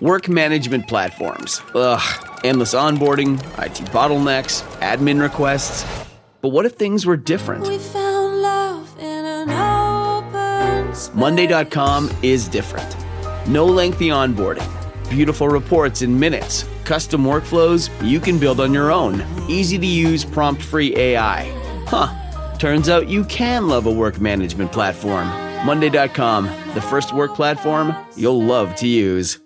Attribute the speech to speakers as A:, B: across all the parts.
A: Work management platforms. Ugh, endless onboarding, IT bottlenecks, admin requests. But what if things were different?
B: We found love in an open space.
A: Monday.com is different. No lengthy onboarding. Beautiful reports in minutes. Custom workflows you can build on your own. Easy to use prompt-free AI. Turns out you can love a work management platform. Monday.com, the first work platform you'll love to use.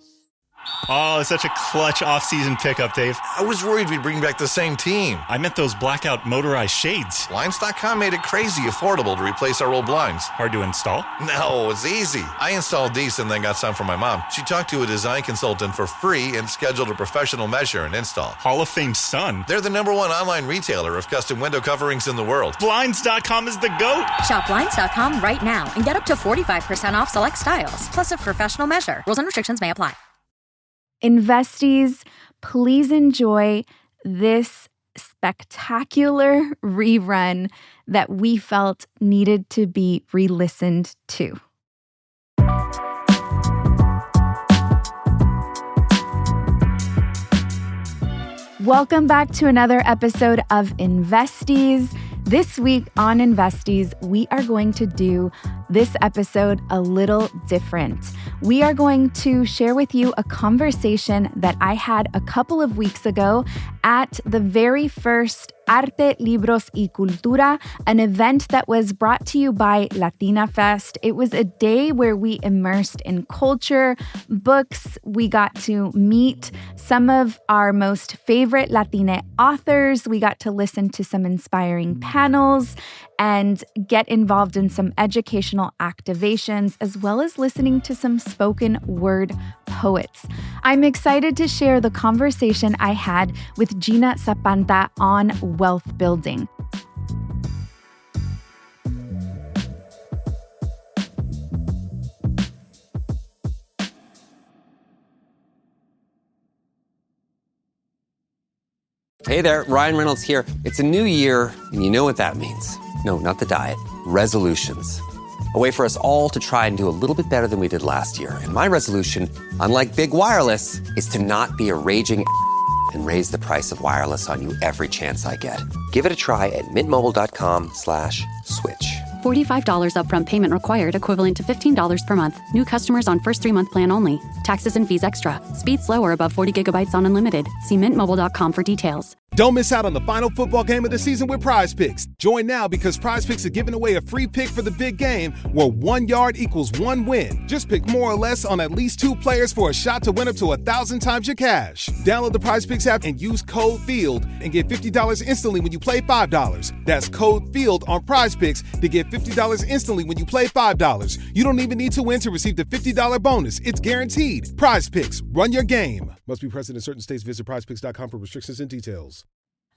C: Oh, such a clutch off-season pickup, Dave.
D: I was worried we'd bring back the same team.
C: I meant those blackout motorized shades.
D: Blinds.com made it crazy affordable to replace our old blinds.
C: Hard to install?
D: No, it's easy. I installed these and then got some for my mom. She talked to a design consultant for free and scheduled a professional measure and install.
C: Hall of Fame son.
D: They're the #1 online retailer of custom window coverings in the world.
C: Blinds.com is the GOAT.
E: Shop Blinds.com right now and get up to 45% off select styles, plus a professional measure. Rules and restrictions may apply.
F: Investies, please enjoy this spectacular rerun that we felt needed to be re-listened to. Welcome back to another episode of Investies. This week on Investies, we are going to do this episode a little different. We are going to share with you a conversation that I had a couple of weeks ago at the very first Arte, Libros y Cultura, an event that was brought to you by LATINAFest. It was a day where we immersed in culture, books. We got to meet some of our most favorite Latina authors. We got to listen to some inspiring panels and get involved in some educational activations, as well as listening to some spoken word poets. I'm excited to share the conversation I had with Gina Zapanta on wealth building.
G: Hey there, Ryan Reynolds here. It's a new year, and you know what that means. No, not the diet. Resolutions. A way for us all to try and do a little bit better than we did last year. And my resolution, unlike big wireless, is to not be a raging and raise the price of wireless on you every chance I get. Give it a try at mintmobile.com/switch.
H: $45 upfront payment required, equivalent to $15 per month. New customers on first 3-month plan only. Taxes and fees extra. Speed slower above 40 gigabytes on unlimited. See mintmobile.com for details.
I: Don't miss out on the final football game of the season with Prize Picks. Join now because Prize Picks are giving away a free pick for the big game where 1 yard equals 1 win. Just pick more or less on at least 2 players for a shot to win up to 1,000 times your cash. Download the Prize Picks app and use code FIELD and get $50 instantly when you play $5. That's code FIELD on Prize Picks to get $50 instantly when you play $5. You don't even need to win to receive the $50 bonus. It's guaranteed. Prize Picks. Run your game. Must be present in certain states. Visit prizepicks.com for restrictions and details.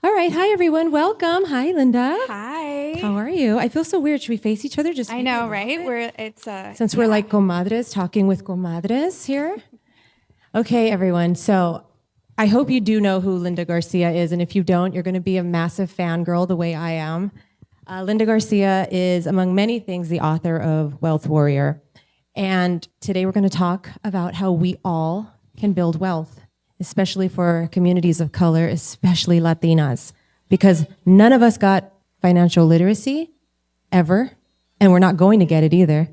J: All right. Hi, everyone. Welcome. Hi, Linda.
F: Hi.
J: How are you? I feel so weird. Should we face each other?
F: I know, right?
J: We're like comadres, talking with comadres here. Okay, everyone. So I hope you do know who Linda Garcia is. And if you don't, you're going to be a massive fangirl the way I am. Linda Garcia is, among many things, the author of Wealth Warrior. And today we're going to talk about how we all can build wealth, especially for communities of color, especially Latinas, because none of us got financial literacy ever, and we're not going to get it either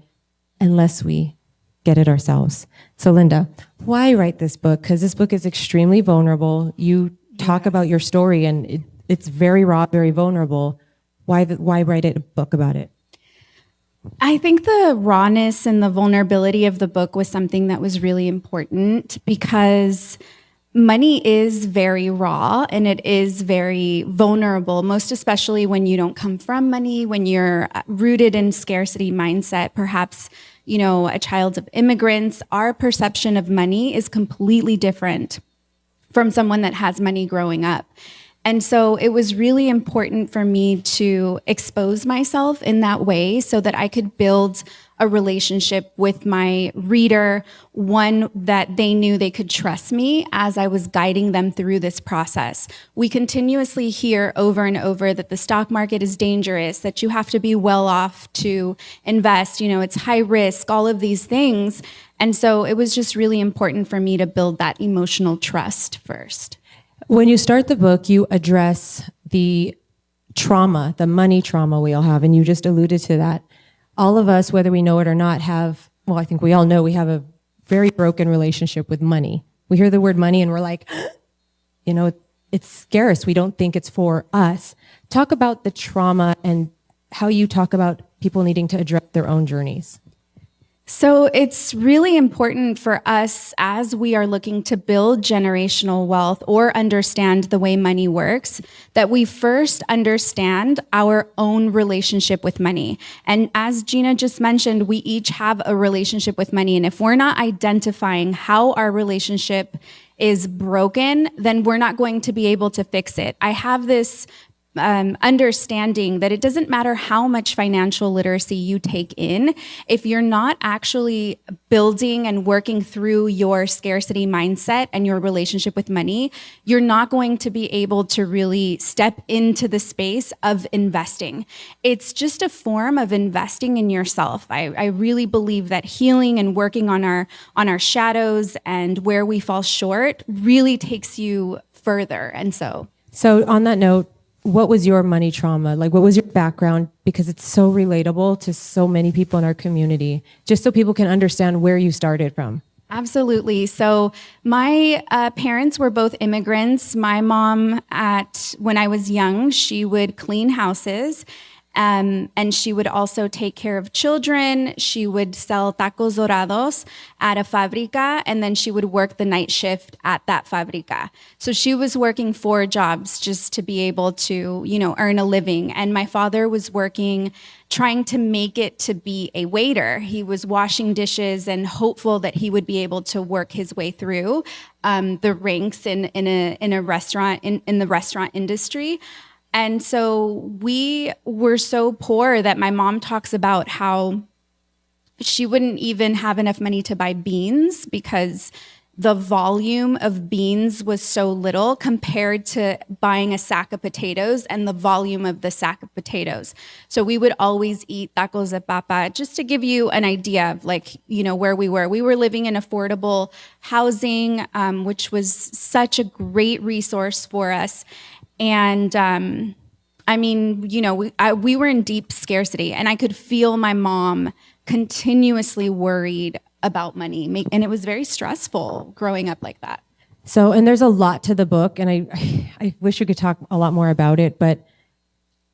J: unless we get it ourselves. So Linda, why write this book? Because this book is extremely vulnerable. You talk about your story, and it's very raw, very vulnerable. Why write a book about it?
F: I think the rawness and the vulnerability of the book was something that was really important because money is very raw and it is very vulnerable, most especially when you don't come from money, when you're rooted in scarcity mindset, perhaps, you know, a child of immigrants. Our perception of money is completely different from someone that has money growing up. And so it was really important for me to expose myself in that way so that I could build a relationship with my reader, one that they knew they could trust me as I was guiding them through this process. We continuously hear over and over that the stock market is dangerous, that you have to be well off to invest, it's high risk, all of these things. And so it was just really important for me to build that emotional trust first.
J: When you start the book, you address the trauma, the money trauma we all have, and you just alluded to that. All of us, whether we know it or not, I think we all know we have a very broken relationship with money. We hear the word money and we're like, it's scarce. We don't think it's for us. Talk about the trauma and how you talk about people needing to address their own journeys.
F: So it's really important for us as we are looking to build generational wealth or understand the way money works, that we first understand our own relationship with money. And as Gina just mentioned, we each have a relationship with money. And if we're not identifying how our relationship is broken, then we're not going to be able to fix it. I have this understanding that it doesn't matter how much financial literacy you take in, if you're not actually building and working through your scarcity mindset and your relationship with money, you're not going to be able to really step into the space of investing. It's just a form of investing in yourself. I really believe that healing and working on our shadows and where we fall short really takes you further. And so
J: on that note, what was your money trauma? Like, what was your background? Because it's so relatable to so many people in our community, just so people can understand where you started from.
F: Absolutely. So my parents were both immigrants. My mom, when I was young, she would clean houses. And she would also take care of children. She would sell tacos dorados at a fábrica, and then she would work the night shift at that fábrica. So she was working 4 jobs just to be able to, earn a living. And my father was working, trying to make it to be a waiter. He was washing dishes and hopeful that he would be able to work his way through the ranks in a restaurant, in the restaurant industry. And so we were so poor that my mom talks about how she wouldn't even have enough money to buy beans because the volume of beans was so little compared to buying a sack of potatoes and the volume of the sack of potatoes. So we would always eat tacos de papa, just to give you an idea of where we were. We were living in affordable housing, which was such a great resource for us. And we were in deep scarcity, and I could feel my mom continuously worried about money. And it was very stressful growing up like that.
J: So, and there's a lot to the book, and I wish you could talk a lot more about it, but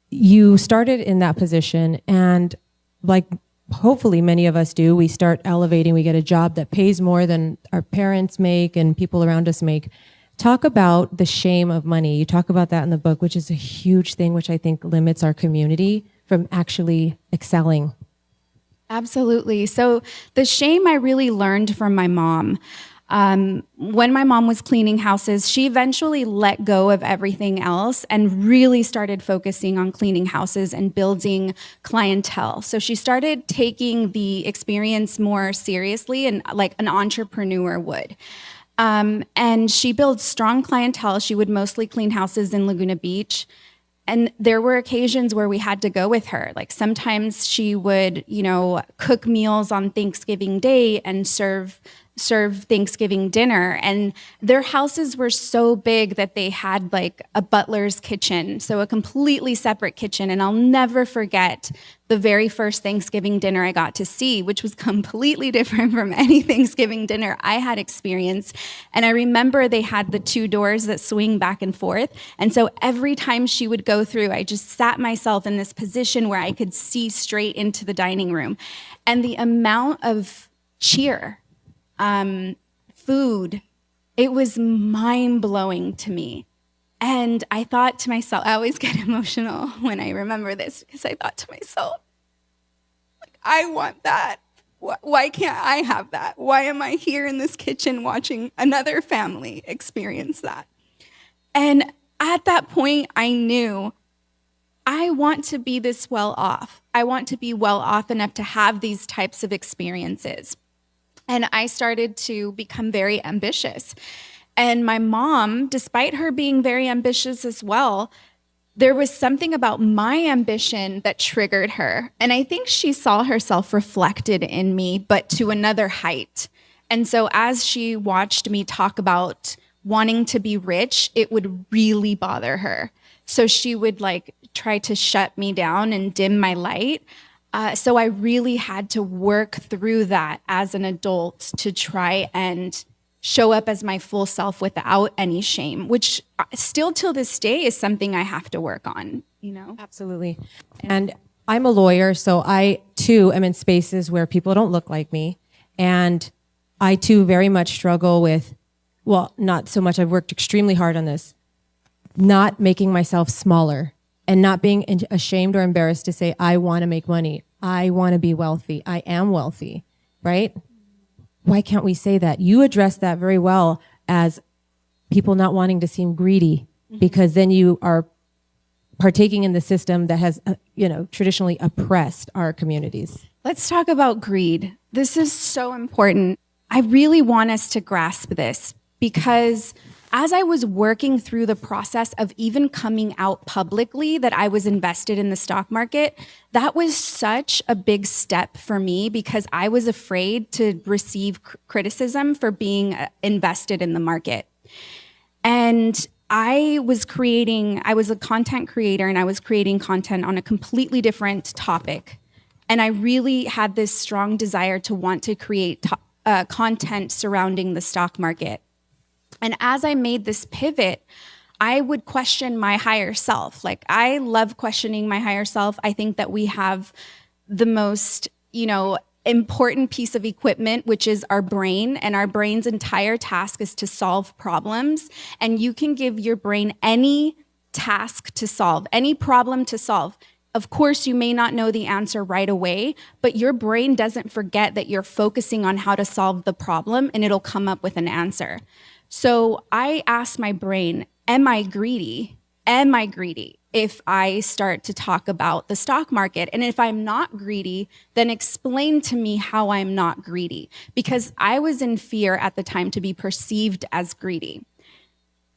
J: you started in that position, and like hopefully many of us do, we start elevating, we get a job that pays more than our parents make and people around us make. Talk about the shame of money. You talk about that in the book, which is a huge thing, which I think limits our community from actually excelling.
F: Absolutely. So the shame I really learned from my mom. When my mom was cleaning houses, she eventually let go of everything else and really started focusing on cleaning houses and building clientele. So she started taking the experience more seriously and like an entrepreneur would. And she built strong clientele. She would mostly clean houses in Laguna Beach. And there were occasions where we had to go with her. Like sometimes she would, cook meals on Thanksgiving Day and serve Thanksgiving dinner. And their houses were so big that they had like a butler's kitchen, so a completely separate kitchen. And I'll never forget the very first Thanksgiving dinner I got to see, which was completely different from any Thanksgiving dinner I had experienced. And I remember they had the 2 doors that swing back and forth. And so every time she would go through, I just sat myself in this position where I could see straight into the dining room. And the amount of cheer, food, it was mind-blowing to me. And I thought to myself, I always get emotional when I remember this, because I thought to myself, like, I want that. Why can't I have that? Why am I here in this kitchen watching another family experience that? And
K: at that point, I knew I want to be this well off. I want to be well off enough to have these types of experiences. And I started to become very ambitious. And my mom, despite her being very ambitious as well, there was something about my ambition that triggered her. And I think she saw herself reflected in me, but to another height. And so as she watched me talk about wanting to be rich, it would really bother her. So she would like try to shut me down and dim my light. So I really had to work through that as an adult to try and show up as my full self without any shame, which still till this day is something I have to work on, you know?
J: Absolutely. And I'm a lawyer, so I too am in spaces where people don't look like me. And I too very much struggle with, well, not so much, I've worked extremely hard on this, not making myself smaller and not being ashamed or embarrassed to say, I want to make money. I want to be wealthy. I am wealthy, right? Why can't we say that? You address that very well as people not wanting to seem greedy, because then you are partaking in the system that has, traditionally oppressed our communities.
K: Let's talk about greed. This is so important. I really want us to grasp this because as I was working through the process of even coming out publicly that I was invested in the stock market, that was such a big step for me because I was afraid to receive criticism for being invested in the market. And I was a content creator and I was creating content on a completely different topic. And I really had this strong desire to want to create content surrounding the stock market. And as I made this pivot, I would question my higher self. Like, I love questioning my higher self. I think that we have the most, important piece of equipment, which is our brain. And our brain's entire task is to solve problems. And you can give your brain any task to solve, any problem to solve. Of course, you may not know the answer right away, but your brain doesn't forget that you're focusing on how to solve the problem and it'll come up with an answer. So I asked my brain, am I greedy? Am I greedy if I start to talk about the stock market? And if I'm not greedy, then explain to me how I'm not greedy. Because I was in fear at the time to be perceived as greedy.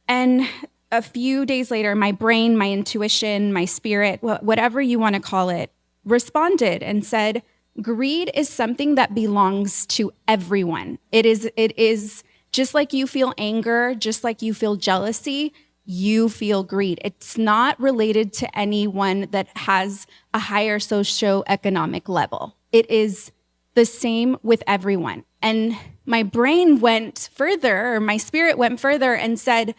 K: And a few days later, my brain, my intuition, my spirit, whatever you want to call it, responded and said, greed is something that belongs to everyone. It is just like you feel anger, just like you feel jealousy, you feel greed. It's not related to anyone that has a higher socioeconomic level. It is the same with everyone. And my brain went further, or my spirit went further and said,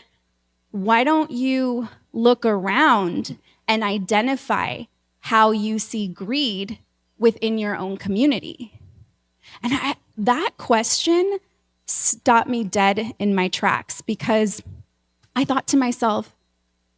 K: why don't you look around and identify how you see greed within your own community? And that question stopped me dead in my tracks because I thought to myself,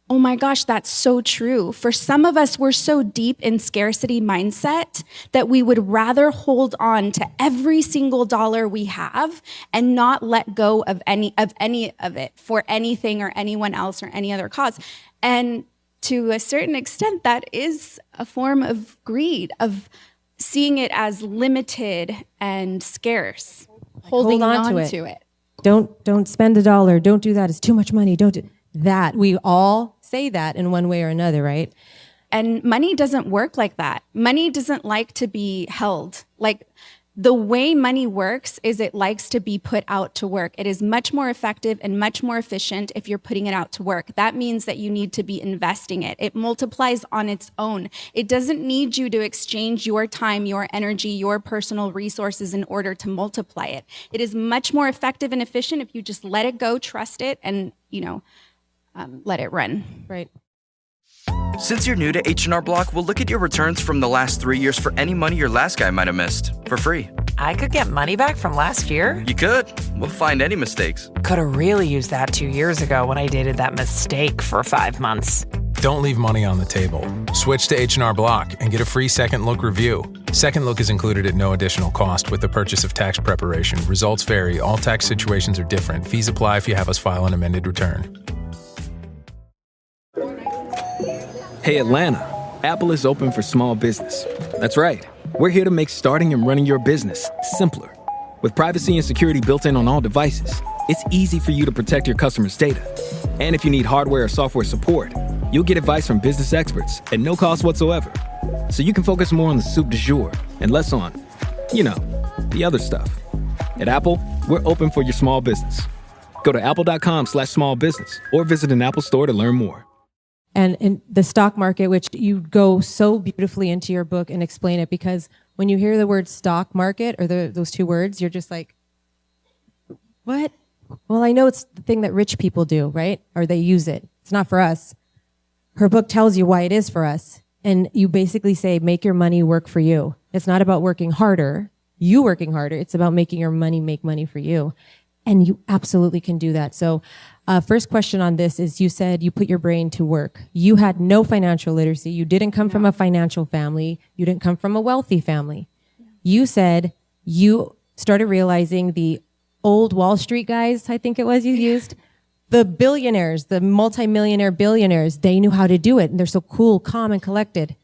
K: oh my gosh, that's so true. For some of us, we're so deep in scarcity mindset that we would rather hold on to every single dollar we have and not let go of any of it for anything or anyone else or any other cause. And to a certain extent, that is a form of greed, of seeing it as limited and scarce. Holding on to it.
J: Don't spend $1. Don't do that. It's too much money. Don't do that. We all say that in one way or another, right?
K: And money doesn't work like that. Money doesn't like to be held. Like, the way money works is it likes to be put out to work. It is much more effective and much more efficient if you're putting it out to work. That means that you need to be investing it. It multiplies on its own. It doesn't need you to exchange your time, your energy, your personal resources in order to multiply it. It is much more effective and efficient if you just let it go, trust it, and, let it run.
J: Right.
L: Since you're new to H&R Block, we'll look at your returns from the last 3 years for any money your last guy might have missed for free.
M: I could get money back from last year?
L: You could. We'll find any mistakes.
M: Could have really used that 2 years ago when I dated that mistake for 5 months.
N: Don't leave money on the table. Switch to H&R Block and get a free Second Look review. Second Look is included at no additional cost with the purchase of tax preparation. Results vary. All tax situations are different. Fees apply if you have us file an amended return. Hey, Atlanta, Apple is open for small business. That's right. We're here to make starting and running your business simpler. With privacy and security built in on all devices, it's easy for you to protect your customers' data. And if you need hardware or software support, you'll get advice from business experts at no cost whatsoever. So you can focus more on the soup du jour and less on, the other stuff. At Apple, we're open for your small business. Go to apple.com/small business or visit an Apple store to learn more.
J: And in the stock market, which you go so beautifully into your book and explain it, because when you hear the word stock market or those two words, you're just like, what? Well, I know it's the thing that rich people do, right? Or they use it. It's not for us. Her book tells you why it is for us. And you basically say, make your money work for you. It's not about working harder, you working harder. It's about making your money make money for you. And you absolutely can do that. So first question on this is, you said you put your brain to work. You had no financial literacy. You didn't come from a financial family. You didn't come from a wealthy family. You said you started realizing the old Wall Street guys, I think it was you used, the billionaires, the multimillionaire billionaires, they knew how to do it. And they're so cool, calm, and collected.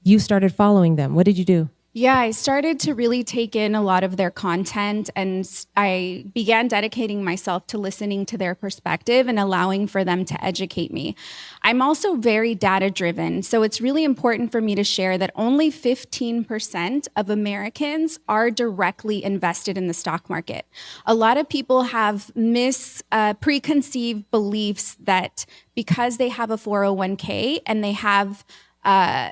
J: You started following them. What did you do?
K: Yeah, I started to really take in a lot of their content, and I began dedicating myself to listening to their perspective and allowing for them to educate me. I'm also very data driven, so it's really important for me to share that only 15% of Americans are directly invested in the stock market. A lot of people have preconceived beliefs that because they have a 401k and they have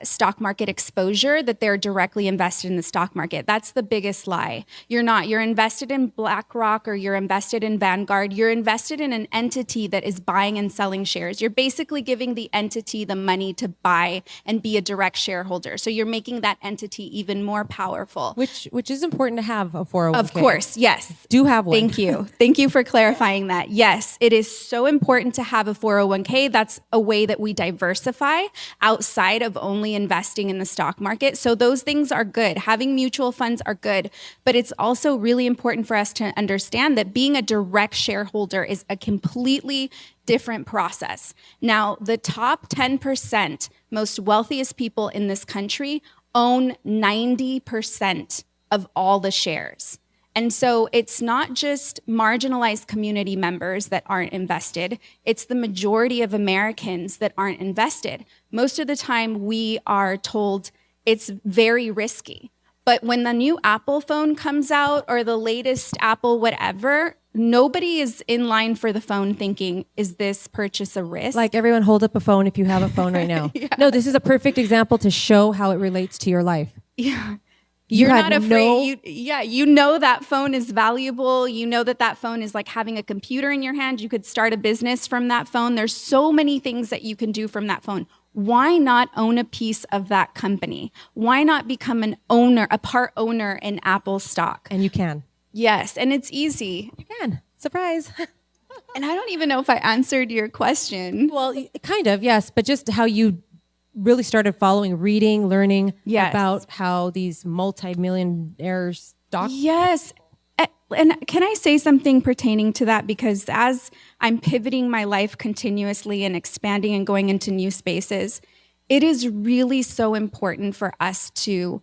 K: stock market exposure, that they're directly invested in the stock market. That's the biggest lie. You're not. You're invested in BlackRock or you're invested in Vanguard. You're invested in an entity that is buying and selling shares. You're basically giving the entity the money to buy and be a direct shareholder. So you're making that entity even more powerful.
J: Which is important to have a 401k.
K: Of course, yes.
J: Do have one.
K: Thank you. Thank you for clarifying that. Yes, it is so important to have a 401k. That's a way that we diversify outside of only investing in the stock market. So those things are good. Having mutual funds are good, but it's also really important for us to understand that being a direct shareholder is a completely different process. Now, the top 10% most wealthiest people in this country own 90% of all the shares. And so it's not just marginalized community members that aren't invested, it's the majority of Americans that aren't invested. Most of the time we are told it's very risky. But when the new Apple phone comes out or the latest Apple whatever, nobody is in line for the phone thinking, is this purchase a risk?
J: Like, everyone hold up a phone if you have a phone right now. Yeah. No, this is a perfect example to show how it relates to your life.
K: Yeah. You're not afraid. You know that phone is valuable. You know that phone is like having a computer in your hand. You could start a business from that phone. There's so many things that you can do from that phone. Why not own a piece of that company? Why not become a part owner in Apple stock?
J: And you can.
K: Yes, and it's easy.
J: You can. Surprise.
K: And I don't even know if I answered your question.
J: Well, kind of, yes, but just how you really started following, reading, learning about how these multi-millionaire stock.
K: Yes. And can I say something pertaining to that? Because as I'm pivoting my life continuously and expanding and going into new spaces, it is really so important for us to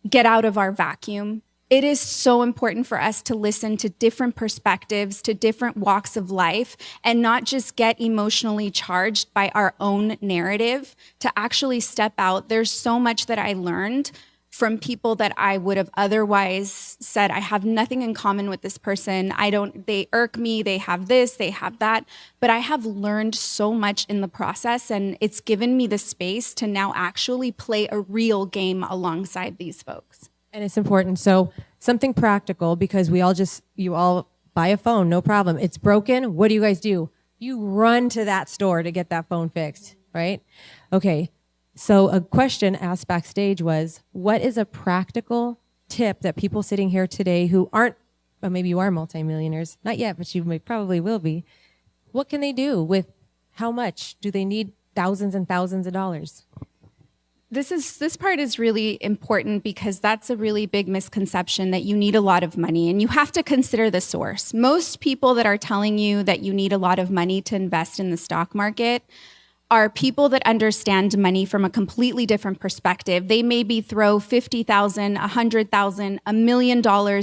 K: get out of our vacuum. It is so important for us to listen to different perspectives, to different walks of life, and not just get emotionally charged by our own narrative, to actually step out. There's so much that I learned from people that I would have otherwise said, I have nothing in common with this person. They irk me, they have this, they have that. But I have learned so much in the process, and it's given me the space to now actually play a real game alongside these folks.
J: And it's important. So something practical, because you all buy a phone, no problem. It's broken. What do you guys do? You run to that store to get that phone fixed, right? Okay. So a question asked backstage was, what is a practical tip that people sitting here today who aren't, well, maybe you are multimillionaires, not yet, but you probably will be. What can they do with how much? Do they need thousands and thousands of dollars?
K: This part is really important because that's a really big misconception that you need a lot of money, and you have to consider the source. Most people that are telling you that you need a lot of money to invest in the stock market are people that understand money from a completely different perspective. They maybe throw $50,000, $100,000, $1 million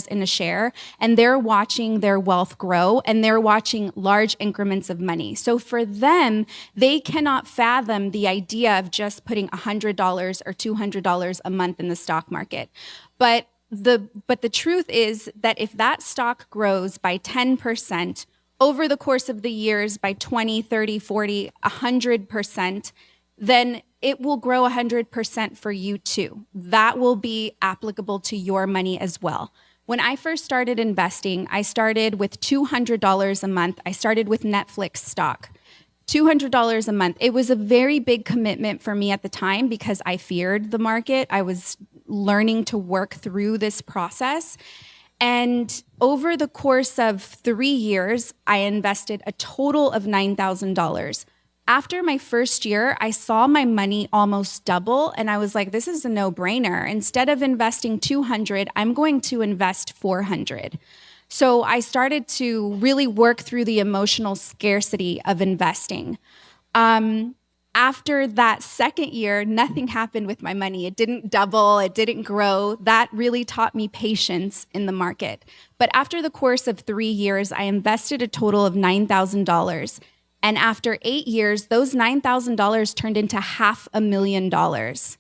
K: in a share, and they're watching their wealth grow, and they're watching large increments of money. So for them, they cannot fathom the idea of just putting $100 or $200 a month in the stock market. But the truth is that if that stock grows by 10%, over the course of the years by 20, 30, 40, 100%, then it will grow 100% for you too. That will be applicable to your money as well. When I first started investing, I started with $200 a month. I started with Netflix stock. $200 a month. It was a very big commitment for me at the time because I feared the market. I was learning to work through this process. And over the course of 3 years, I invested a total of $9,000. After my first year, I saw my money almost double, and I was like, this is a no-brainer. Instead of investing $200, I'm going to invest $400. So I started to really work through the emotional scarcity of investing. After that second year, nothing happened with my money. It didn't double, it didn't grow. That really taught me patience in the market. But after the course of 3 years, I invested a total of $9,000. And after 8 years, those $9,000 turned into $500,000.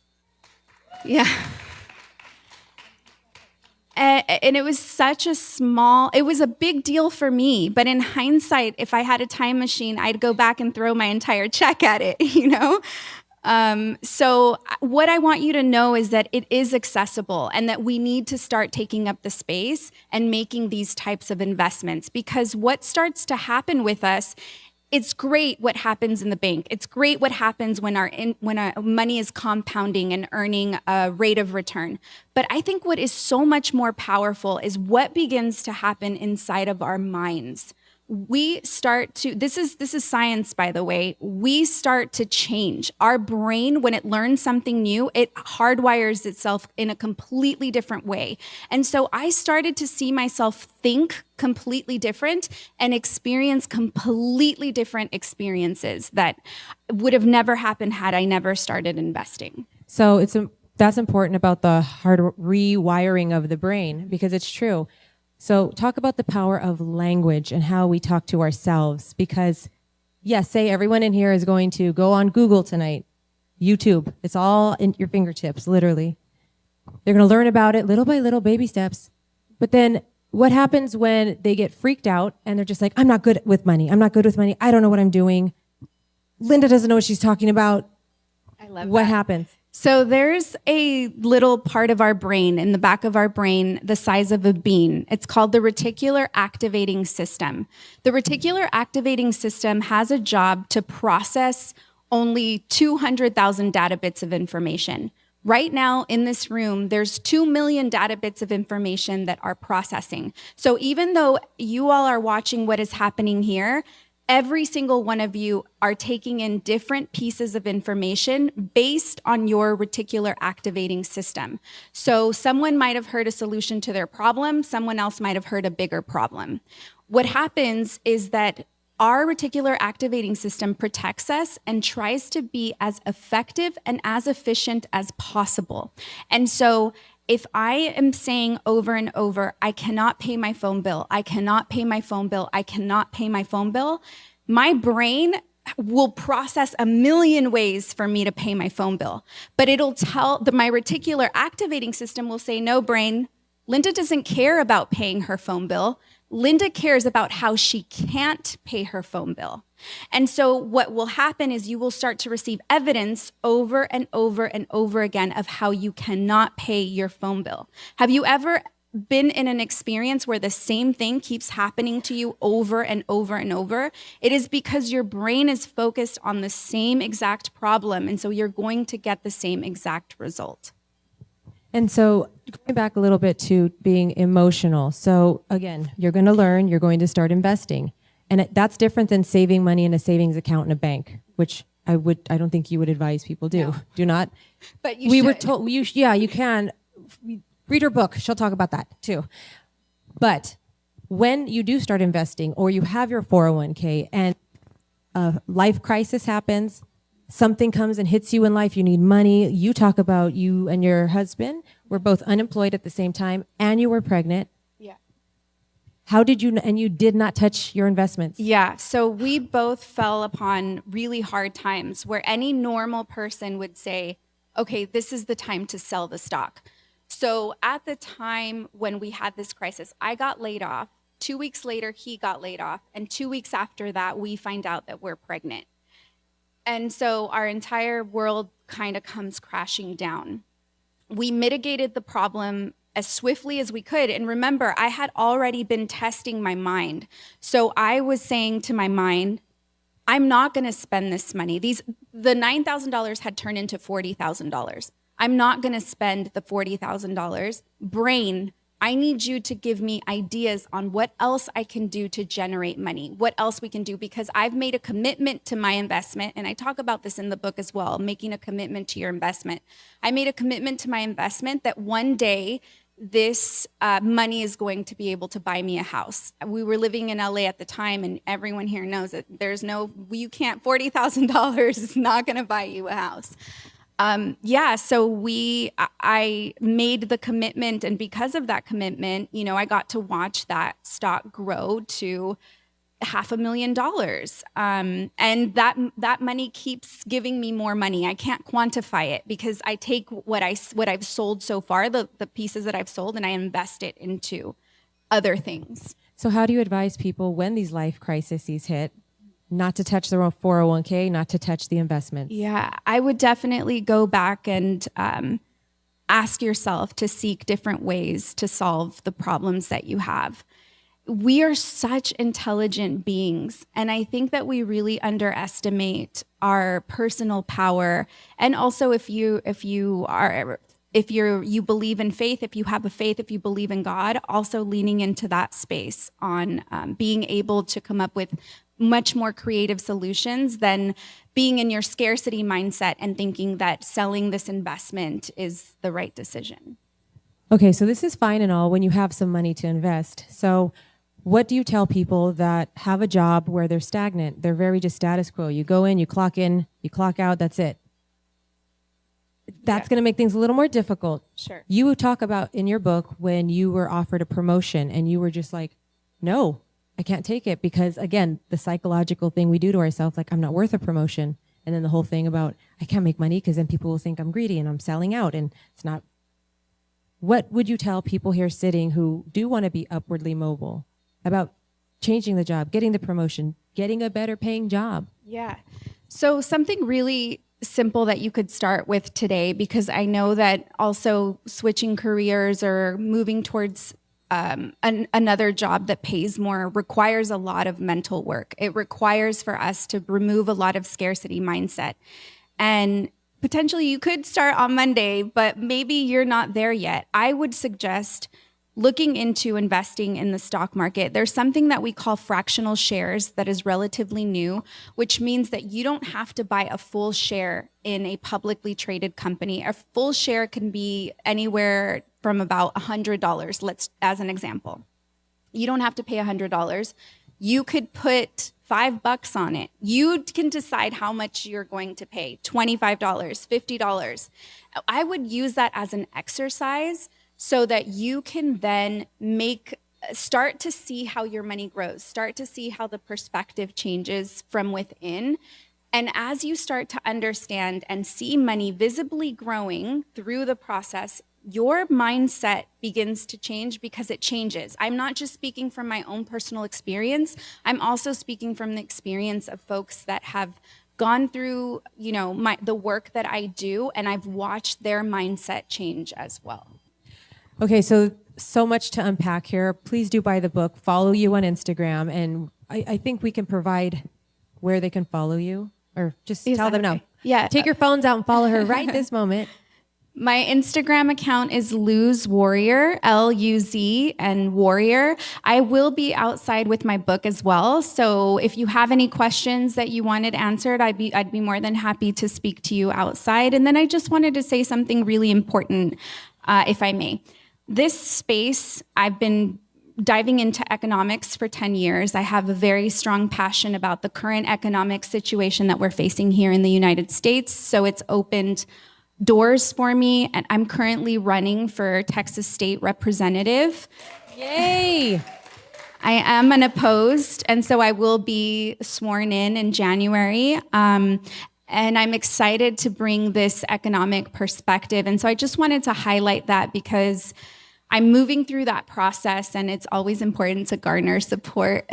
K: Yeah. And it was such a it was a big deal for me. But in hindsight, if I had a time machine, I'd go back and throw my entire check at it, you know? So what I want you to know is that it is accessible and that we need to start taking up the space and making these types of investments, because what starts to happen with us, it's great what happens in the bank. It's great what happens when our money is compounding and earning a rate of return. But I think what is so much more powerful is what begins to happen inside of our minds. We start to, this is science, by the way, we start to change. Our brain, when it learns something new, it hardwires itself in a completely different way. And so I started to see myself think completely different and experience completely different experiences that would have never happened had I never started investing.
J: So that's important about the hard rewiring of the brain, because it's true. So talk about the power of language and how we talk to ourselves, because yes, say everyone in here is going to go on Google tonight, YouTube, it's all in your fingertips, literally. They're going to learn about it little by little, baby steps. But then what happens when they get freaked out and they're just like, I'm not good with money. I'm not good with money. I don't know what I'm doing. Linda doesn't know what she's talking about.
K: I love
J: what
K: that.
J: happens?
K: So there's a little part of our brain, in the back of our brain, the size of a bean. It's called the reticular activating system. The reticular activating system has a job to process only 200,000 data bits of information. Right now in this room, there's 2 million data bits of information that are processing. So even though you all are watching what is happening here, every single one of you are taking in different pieces of information based on your reticular activating system. So someone might have heard a solution to their problem, someone else might have heard a bigger problem. What happens is that our reticular activating system protects us and tries to be as effective and as efficient as possible. And so if I am saying over and over, I cannot pay my phone bill, I cannot pay my phone bill, I cannot pay my phone bill, my brain will process a million ways for me to pay my phone bill. But it'll tell, my reticular activating system will say, no, brain, Linda doesn't care about paying her phone bill. Linda cares about how she can't pay her phone bill. And so what will happen is you will start to receive evidence over and over and over again of how you cannot pay your phone bill. Have you ever been in an experience where the same thing keeps happening to you over and over and over? It is because your brain is focused on the same exact problem, and so you're going to get the same exact result.
J: And so going back a little bit to being emotional. So again, you're going to learn, you're going to start investing. And that's different than saving money in a savings account in a bank, which I don't think you would advise people do. No. Do not.
K: But you should.
J: Were told, you can. Read her book. She'll talk about that too. But when you do start investing or you have your 401k and a life crisis happens, something comes and hits you in life, you need money. You talk about you and your husband were both unemployed at the same time, and you were pregnant.
K: Yeah.
J: How did you, and you did not touch your investments?
K: Yeah, so we both fell upon really hard times where any normal person would say, okay, this is the time to sell the stock. So at the time when we had this crisis, I got laid off. 2 weeks later, he got laid off. And 2 weeks after that, we find out that we're pregnant. And so our entire world kind of comes crashing down. We mitigated the problem as swiftly as we could. And remember, I had already been testing my mind. So I was saying to my mind, I'm not going to spend this money. The $9,000 had turned into $40,000. I'm not going to spend the $40,000. Brain, I need you to give me ideas on what else I can do to generate money, what else we can do, because I've made a commitment to my investment. And I talk about this in the book as well, making a commitment to your investment. I made a commitment to my investment that one day this money is going to be able to buy me a house. We were living in LA at the time, and everyone here knows that you can't, $40,000 is not going to buy you a house. So I made the commitment, and because of that commitment, I got to watch that stock grow to $500,000. And that money keeps giving me more money. I can't quantify it because I take what I've sold so far, the pieces that I've sold, and I invest it into other things.
J: So how do you advise people when these life crises hit, not to touch their own 401k, not to touch the investments?
K: Yeah, I would definitely go back and ask yourself to seek different ways to solve the problems that you have. We are such intelligent beings, and I think that we really underestimate our personal power. And also, if you believe in faith, if you have a faith, if you believe in God, also leaning into that space on being able to come up with much more creative solutions than being in your scarcity mindset and thinking that selling this investment is the right decision.
J: Okay, so this is fine and all when you have some money to invest. So what do you tell people that have a job where they're stagnant? They're very just status quo. You go in, you clock out, that's it. That's going to make things a little more difficult.
K: Sure.
J: You talk about in your book when you were offered a promotion and you were just like, no, I can't take it, because again, the psychological thing we do to ourselves, like I'm not worth a promotion. And then the whole thing about I can't make money because then people will think I'm greedy and I'm selling out, and it's not. What would you tell people here sitting who do want to be upwardly mobile about changing the job, getting the promotion, getting a better paying job?
K: Yeah. So something really simple that you could start with today, because I know that also switching careers or moving towards another job that pays more requires a lot of mental work. It requires for us to remove a lot of scarcity mindset. And potentially you could start on Monday, but maybe you're not there yet. I would suggest looking into investing in the stock market. There's something that we call fractional shares that is relatively new, which means that you don't have to buy a full share in a publicly traded company. A full share can be anywhere from about $100, as an example. You don't have to pay $100. You could put $5 on it. You can decide how much you're going to pay, $25, $50. I would use that as an exercise so that you can then start to see how your money grows, start to see how the perspective changes from within. And as you start to understand and see money visibly growing through the process, your mindset begins to change because it changes. I'm not just speaking from my own personal experience. I'm also speaking from the experience of folks that have gone through, the work that I do, and I've watched their mindset change as well.
J: Okay, so much to unpack here. Please do buy the book, follow you on Instagram, and I think we can provide where they can follow you, or just tell them no.
K: Yeah.
J: Take your phones out and follow her right this moment.
K: My Instagram account is Luz Warrior, Luz and Warrior. I will be outside with my book as well. So if you have any questions that you wanted answered, I'd be more than happy to speak to you outside. And then I just wanted to say something really important, if I may. This space, I've been diving into economics for 10 years. I have a very strong passion about the current economic situation that we're facing here in the United States. So it's opened doors for me, and I'm currently running for Texas State Representative.
J: Yay!
K: I am unopposed, and so I will be sworn in January. And I'm excited to bring this economic perspective. And so I just wanted to highlight that because I'm moving through that process, and it's always important to garner support.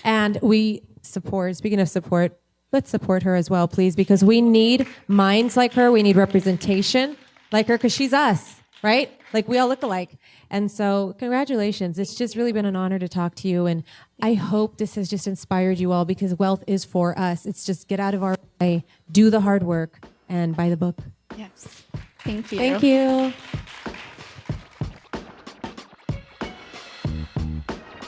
J: And we support, speaking of support, let's support her as well, please, because we need minds like her. We need representation like her, because she's us, right? Like, we all look alike. And so congratulations. It's just really been an honor to talk to you. And I hope this has just inspired you all, because wealth is for us. It's just get out of our way, do the hard work, and buy the book.
K: Yes. Thank you.
J: Thank you.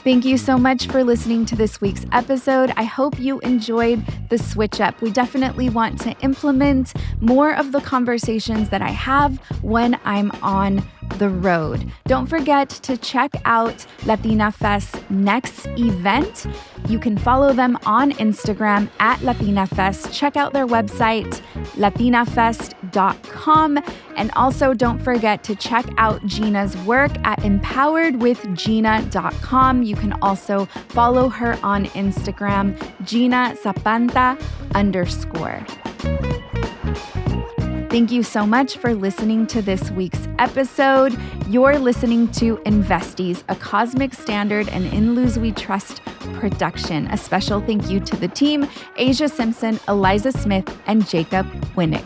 F: Thank you so much for listening to this week's episode. I hope you enjoyed the switch up. We definitely want to implement more of the conversations that I have when I'm on the road. Don't forget to check out LATINAFest's next event. You can follow them on Instagram at LATINAFest. Check out their website, latinafest.com. And also don't forget to check out Gina's work at empoweredwithgina.com. You can also follow her on Instagram, Gina Zapanta _. Thank you so much for listening to this week's episode. You're listening to Investies, a Cosmic Standard and In Luz We Trust production. A special thank you to the team, Asia Simpson, Eliza Smith, and Jacob Winnick.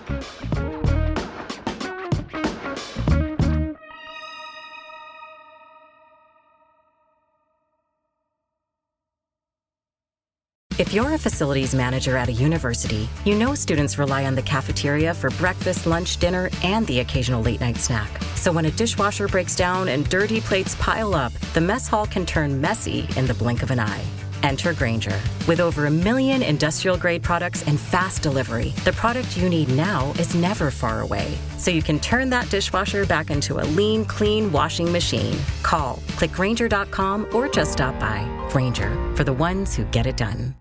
E: If you're a facilities manager at a university, you know students rely on the cafeteria for breakfast, lunch, dinner, and the occasional late-night snack. So when a dishwasher breaks down and dirty plates pile up, the mess hall can turn messy in the blink of an eye. Enter Grainger. With over 1 million industrial-grade products and fast delivery, the product you need now is never far away. So you can turn that dishwasher back into a lean, clean washing machine. Call, click Grainger.com, or just stop by. Grainger, for the ones who get it done.